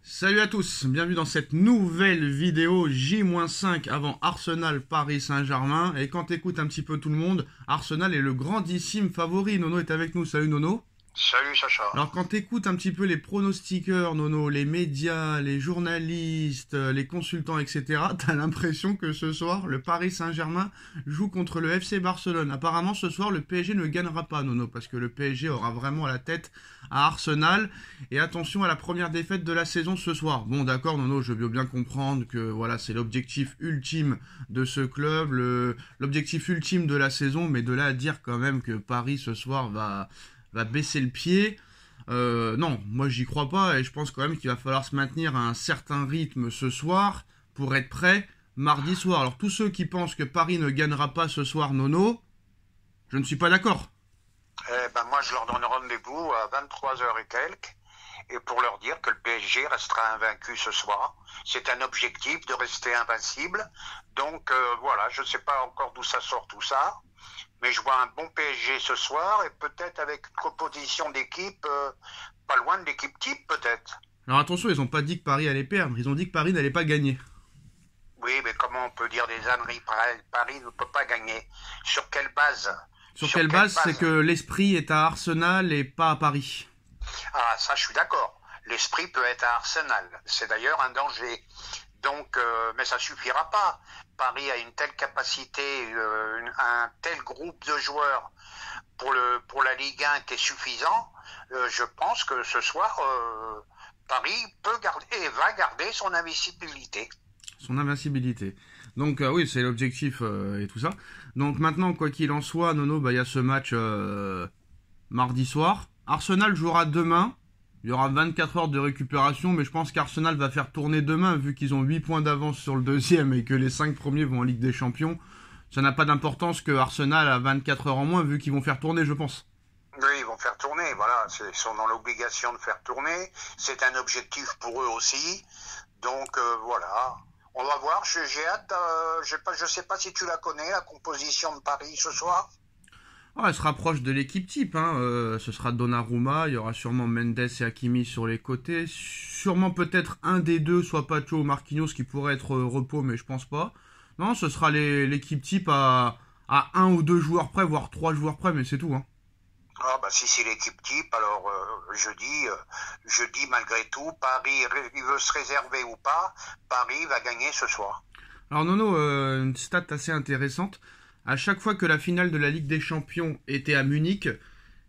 Salut à tous, bienvenue dans cette nouvelle vidéo J-5 avant Arsenal Paris Saint-Germain. Et quand t'écoutes un petit peu tout le monde, Arsenal est le grandissime favori. Nono est avec nous, salut Nono. Salut Sacha. Alors quand t'écoutes un petit peu les pronostiqueurs, Nono, les médias, les journalistes, les consultants, etc., t'as l'impression que ce soir, le Paris Saint-Germain joue contre le FC Barcelone. Apparemment ce soir, le PSG ne gagnera pas, Nono, parce que le PSG aura vraiment la tête à Arsenal. Et attention à la première défaite de la saison ce soir. Bon d'accord, Nono, je veux bien comprendre que voilà, c'est l'objectif ultime de ce club, l'objectif ultime de la saison, mais de là à dire quand même que Paris ce soir va baisser le pied. Non, moi j'y crois pas et je pense quand même qu'il va falloir se maintenir à un certain rythme ce soir pour être prêt mardi soir. Alors tous ceux qui pensent que Paris ne gagnera pas ce soir, Nono, je ne suis pas d'accord. Moi je leur donne rendez-vous à 23h et quelques et pour leur dire que le PSG restera invaincu ce soir. C'est un objectif de rester invincible. Donc voilà, je ne sais pas encore d'où ça sort tout ça. Mais je vois un bon PSG ce soir et peut-être avec une composition d'équipe pas loin de l'équipe type peut-être. Alors attention, ils n'ont pas dit que Paris allait perdre, ils ont dit que Paris n'allait pas gagner. Oui, mais comment on peut dire des âneries? Paris ne peut pas gagner. Sur quelle base? Sur quelle base? C'est que l'esprit est à Arsenal et pas à Paris. Ah, ça je suis d'accord. L'esprit peut être à Arsenal. C'est d'ailleurs un danger. Donc, mais ça suffira pas. Paris a une telle capacité, un tel groupe de joueurs pour la Ligue 1 qui est suffisant. Je pense que ce soir, Paris peut garder et va garder son invincibilité. Son invincibilité. Donc oui, c'est l'objectif et tout ça. Donc maintenant, quoi qu'il en soit, Nono, il y a ce match mardi soir. Arsenal jouera demain. Il y aura 24 heures de récupération, mais je pense qu'Arsenal va faire tourner demain, vu qu'ils ont 8 points d'avance sur le deuxième et que les 5 premiers vont en Ligue des Champions. Ça n'a pas d'importance que Arsenal a 24 heures en moins, vu qu'ils vont faire tourner, je pense. Oui, ils vont faire tourner, voilà. Ils sont dans l'obligation de faire tourner. C'est un objectif pour eux aussi. Donc voilà. On va voir, j'ai hâte. Je sais pas si tu la connais, la composition de Paris ce soir. Ah, elle se rapproche de l'équipe type, hein. Ce sera Donnarumma, il y aura sûrement Mendes et Hakimi sur les côtés, sûrement peut-être un des deux, soit Pacho ou Marquinhos, qui pourrait être repos, mais je pense pas. Non, ce sera l'équipe type à un ou deux joueurs près, voire 3 joueurs près, mais c'est tout, hein. Ah bah si c'est l'équipe type, alors je dis malgré tout, Paris, il veut se réserver ou pas, Paris va gagner ce soir. Alors Nono, une stat assez intéressante. À chaque fois que la finale de la Ligue des Champions était à Munich,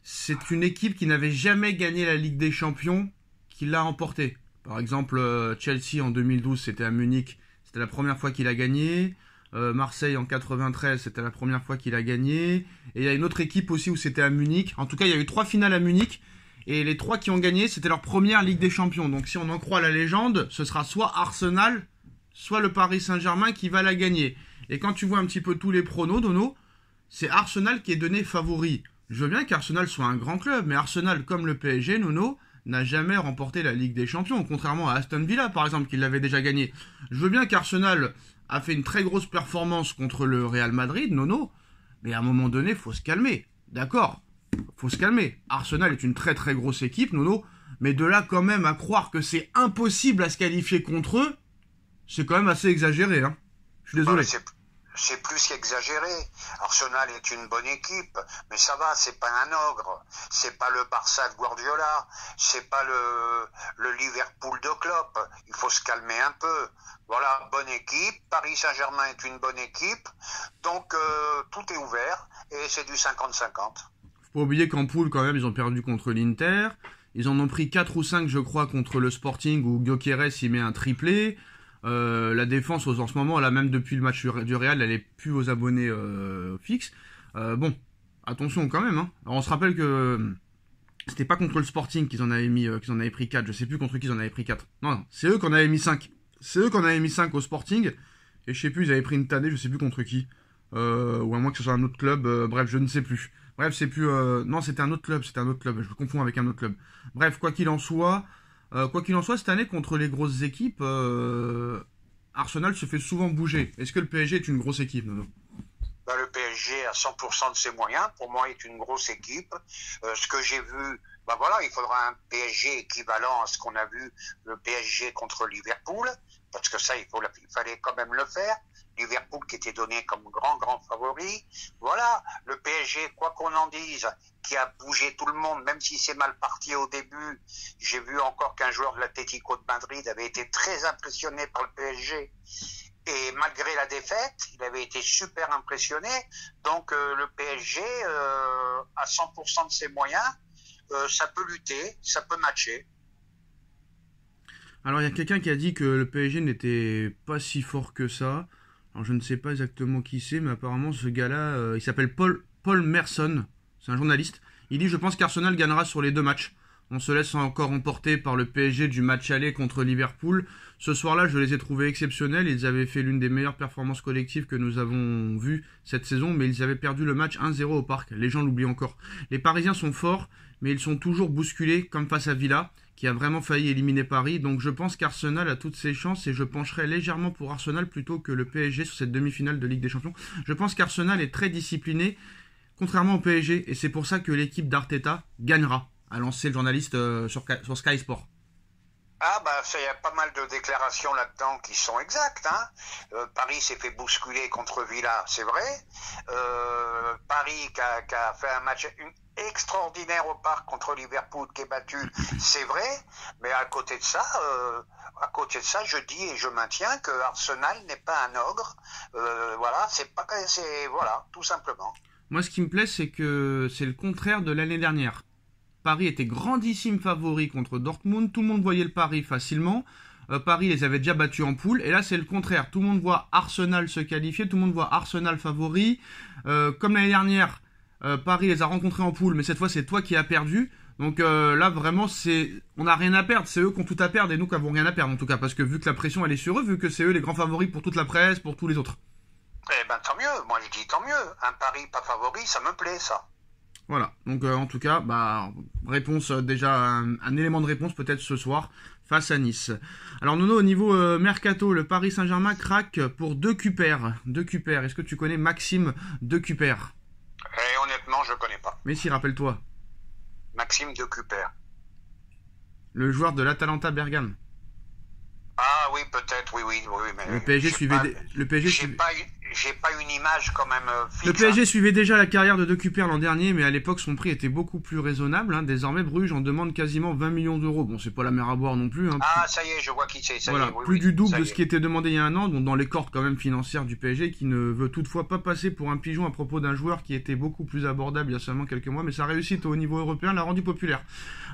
c'est une équipe qui n'avait jamais gagné la Ligue des Champions qui l'a emportée. Par exemple, Chelsea en 2012, c'était à Munich, c'était la première fois qu'il a gagné. Marseille en 93, c'était la première fois qu'il a gagné. Et il y a une autre équipe aussi où c'était à Munich. En tout cas, il y a eu 3 finales à Munich. Et les 3 qui ont gagné, c'était leur première Ligue des Champions. Donc si on en croit la légende, ce sera soit Arsenal, soit le Paris Saint-Germain qui va la gagner. Et quand tu vois un petit peu tous les pronos, Dono, c'est Arsenal qui est donné favori. Je veux bien qu'Arsenal soit un grand club, mais Arsenal, comme le PSG, Nono, n'a jamais remporté la Ligue des Champions, contrairement à Aston Villa, par exemple, qui l'avait déjà gagné. Je veux bien qu'Arsenal a fait une très grosse performance contre le Real Madrid, Nono, mais à un moment donné, il faut se calmer. D'accord, faut se calmer. Arsenal est une très très grosse équipe, Nono, mais de là quand même à croire que c'est impossible à se qualifier contre eux, c'est quand même assez exagéré, hein. Je suis désolé. C'est plus qu'exagéré. Arsenal est une bonne équipe, mais ça va, c'est pas un ogre. C'est pas le Barça de Guardiola. C'est pas le Liverpool de Klopp. Il faut se calmer un peu. Voilà, bonne équipe. Paris Saint-Germain est une bonne équipe. Donc, tout est ouvert et c'est du 50-50. Faut pas oublier qu'en poule, quand même, ils ont perdu contre l'Inter. Ils en ont pris 4 ou 5, je crois, contre le Sporting où Gyökeres y met un triplé. La défense en ce moment, là même depuis le match du Real, elle est plus aux abonnés fixes. Bon, attention quand même, hein. Alors on se rappelle que c'était pas contre le Sporting qu'ils en avaient pris 4, je sais plus contre qui ils en avaient pris 4. Non, c'est eux qu'on avait mis 5. C'est eux qu'on avait mis 5 au Sporting, et je sais plus, ils avaient pris une tannée, je sais plus contre qui. Ou à moins que ce soit un autre club, bref, je ne sais plus. Bref, c'est plus... non, c'était un autre club, je me confonds avec un autre club. Bref, quoi qu'il en soit, cette année, contre les grosses équipes, Arsenal se fait souvent bouger. Est-ce que le PSG est une grosse équipe, Nono? Le PSG a 100% de ses moyens, pour moi, est une grosse équipe. Ce que j'ai vu bah voilà, il faudra un PSG équivalent à ce qu'on a vu le PSG contre Liverpool, parce que ça, il fallait quand même le faire. Liverpool qui était donné comme grand favori. Voilà, le PSG, quoi qu'on en dise, qui a bougé tout le monde, même si c'est mal parti au début. J'ai vu encore qu'un joueur de l'Atlético de Madrid avait été très impressionné par le PSG. Et malgré la défaite, il avait été super impressionné. Donc le PSG, à 100% de ses moyens, ça peut lutter, ça peut matcher. Alors il y a quelqu'un qui a dit que le PSG n'était pas si fort que ça. Alors je ne sais pas exactement qui c'est, mais apparemment ce gars-là, il s'appelle Paul Merson, c'est un journaliste. Il dit: je pense qu'Arsenal gagnera sur les 2 matchs. On se laisse encore emporter par le PSG du match aller contre Liverpool. Ce soir-là, je les ai trouvés exceptionnels. Ils avaient fait l'une des meilleures performances collectives que nous avons vues cette saison, mais ils avaient perdu le match 1-0 au parc. Les gens l'oublient encore. Les Parisiens sont forts, mais ils sont toujours bousculés, comme face à Villa, qui a vraiment failli éliminer Paris. Donc je pense qu'Arsenal a toutes ses chances et je pencherai légèrement pour Arsenal plutôt que le PSG sur cette demi-finale de Ligue des Champions. Je pense qu'Arsenal est très discipliné, contrairement au PSG, et c'est pour ça que l'équipe d'Arteta gagnera, a lancé le journaliste sur Sky Sport. Ah bah il y a pas mal de déclarations là-dedans qui sont exactes. Paris s'est fait bousculer contre Villa, c'est vrai. Paris qui a fait un match extraordinaire au parc contre Liverpool qui est battu, c'est vrai. Mais à côté de ça, je dis et je maintiens que Arsenal n'est pas un ogre. Voilà, voilà, tout simplement. Moi, ce qui me plaît, c'est que c'est le contraire de l'année dernière. Paris était grandissime favori contre Dortmund. Tout le monde voyait le Paris facilement. Paris les avait déjà battus en poule. Et là, c'est le contraire. Tout le monde voit Arsenal se qualifier. Tout le monde voit Arsenal favori. Comme l'année dernière, Paris les a rencontrés en poule. Mais cette fois, c'est toi qui as perdu. Donc là, vraiment, on n'a rien à perdre. C'est eux qui ont tout à perdre et nous qui n'avons rien à perdre, en tout cas. Parce que vu que la pression, elle est sur eux, vu que c'est eux les grands favoris pour toute la presse, pour tous les autres. Eh ben, tant mieux. Moi, je dis tant mieux. Un Paris pas favori, ça me plaît, ça. Voilà, donc en tout cas, réponse déjà, un élément de réponse peut-être ce soir face à Nice. Alors Nono, au niveau Mercato, le Paris Saint-Germain craque pour Decuper. Est-ce que tu connais Maxime Decuper? Honnêtement, je connais pas. Mais si, rappelle-toi. Maxime Decuper. Le joueur de l'Atalanta Bergame. Ah oui, peut-être, oui, mais le PSG suivait... J'ai pas une image quand même fixe. Le PSG suivait déjà la carrière de Decuper l'an dernier, mais à l'époque son prix était beaucoup plus raisonnable. Désormais, Bruges en demande quasiment 20 millions d'euros. Bon, c'est pas la mer à boire non plus. Ah, ça y est, je vois qui c'est. Voilà, plus du double de ce qui était demandé il y a un an, donc dans les cordes quand même financières du PSG, qui ne veut toutefois pas passer pour un pigeon à propos d'un joueur qui était beaucoup plus abordable il y a seulement quelques mois, mais sa réussite au niveau européen l'a rendu populaire.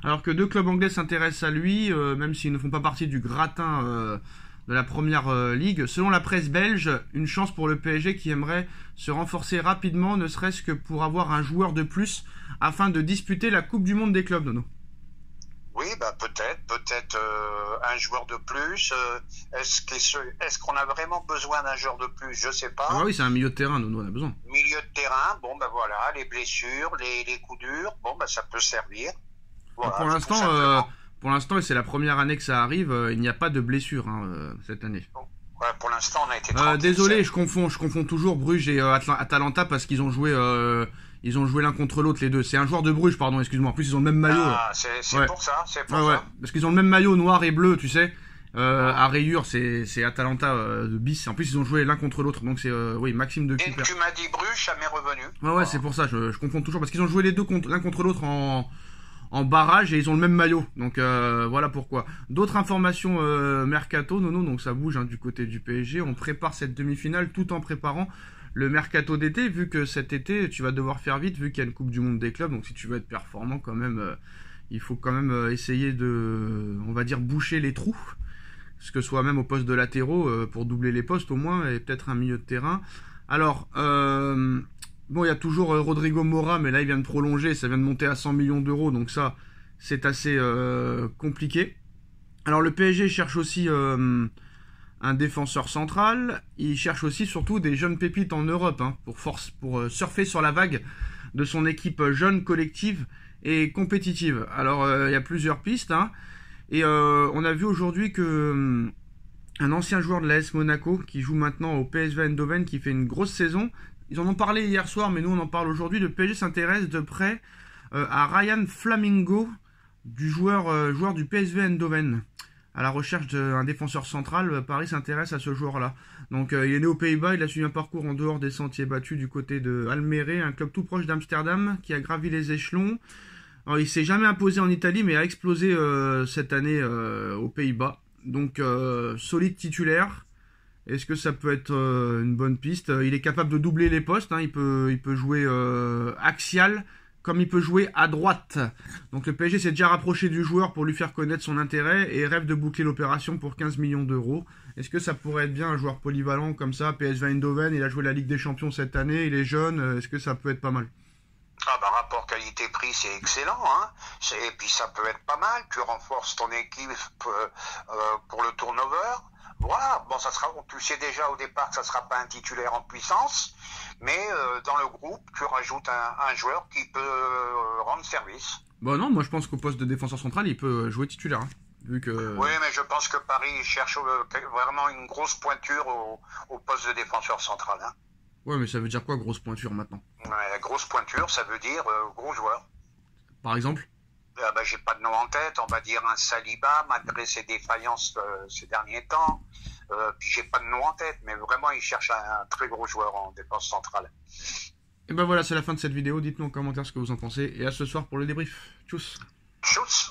Alors que 2 clubs anglais s'intéressent à lui, même s'ils ne font pas partie du gratin de la première ligue. Selon la presse belge, une chance pour le PSG qui aimerait se renforcer rapidement, ne serait-ce que pour avoir un joueur de plus afin de disputer la Coupe du Monde des clubs, Nono. Oui, peut-être un joueur de plus. Est-ce qu'on a vraiment besoin d'un joueur de plus? Je sais pas. Ah oui, c'est un milieu de terrain, Nono, on a besoin. Milieu de terrain, voilà, les blessures, les coups durs, ça peut servir. Voilà, pour l'instant, et c'est la première année que ça arrive, il n'y a pas de blessure cette année. Ouais, pour l'instant, on a été tranquille. Désolé, je confonds toujours Bruges et Atalanta parce qu'ils ont joué l'un contre l'autre les deux. C'est un joueur de Bruges, pardon, excuse-moi. En plus, ils ont le même maillot. Ah, c'est pour ça, c'est pour ça. Parce qu'ils ont le même maillot noir et bleu, tu sais. À rayures, c'est Atalanta de bis. En plus, ils ont joué l'un contre l'autre. Donc c'est Maxime Decuper. Et tu m'as dit Bruges, ça m'est revenu. Ouais, c'est pour ça. Je confonds toujours parce qu'ils ont joué les deux l'un contre l'autre en barrage et ils ont le même maillot. Donc voilà pourquoi. D'autres informations mercato, Nono, donc ça bouge du côté du PSG. On prépare cette demi-finale tout en préparant le mercato d'été, vu que cet été tu vas devoir faire vite, vu qu'il y a une Coupe du Monde des clubs. Donc si tu veux être performant quand même, il faut quand même essayer de, on va dire, boucher les trous, ce que soit même au poste de latéraux, pour doubler les postes au moins, et peut-être un milieu de terrain. Alors bon, il y a toujours Rodrigo Mora, mais là il vient de prolonger, ça vient de monter à 100 millions d'euros, donc ça c'est assez compliqué. Alors le PSG cherche aussi un défenseur central, il cherche aussi surtout des jeunes pépites en Europe, pour surfer sur la vague de son équipe jeune, collective et compétitive. Alors il y a plusieurs pistes, et on a vu aujourd'hui que un ancien joueur de l'AS Monaco qui joue maintenant au PSV Eindhoven, qui fait une grosse saison. Ils en ont parlé hier soir, mais nous on en parle aujourd'hui. Le PSG s'intéresse de près à Ryan Flamingo, joueur du PSV Eindhoven. À la recherche d'un défenseur central, Paris s'intéresse à ce joueur-là. Donc il est né aux Pays-Bas, il a suivi un parcours en dehors des sentiers battus du côté de Almere, un club tout proche d'Amsterdam, qui a gravi les échelons. Alors, il s'est jamais imposé en Italie, mais a explosé cette année aux Pays-Bas. Donc solide titulaire. Est-ce que ça peut être une bonne piste? Il est capable de doubler les postes, hein. Il peut jouer axial, comme il peut jouer à droite. Donc le PSG s'est déjà rapproché du joueur pour lui faire connaître son intérêt et rêve de boucler l'opération pour 15 millions d'euros. Est-ce que ça pourrait être bien un joueur polyvalent comme ça? PSV Eindhoven, il a joué la Ligue des Champions cette année, il est jeune, est-ce que ça peut être pas mal? Ah bah rapport qualité-prix c'est excellent, hein. Et puis ça peut être pas mal, tu renforces ton équipe pour le turnover. Voilà, bon ça sera, tu sais déjà au départ que ça sera pas un titulaire en puissance, mais dans le groupe tu rajoutes un joueur qui peut rendre service. Bon non, moi je pense qu'au poste de défenseur central il peut jouer titulaire, hein, vu que... Oui, mais je pense que Paris cherche vraiment une grosse pointure au poste de défenseur central, hein. Ouais, mais ça veut dire quoi grosse pointure maintenant? Ouais, grosse pointure, ça veut dire gros joueur. Par exemple? Bah, j'ai pas de nom en tête, on va dire un Saliba, malgré ses défaillances ces derniers temps. Puis j'ai pas de nom en tête, mais vraiment il cherche un très gros joueur en défense centrale. Et ben voilà, c'est la fin de cette vidéo. Dites-nous en commentaire ce que vous en pensez. Et à ce soir pour le débrief. Tchuss! Tchuss!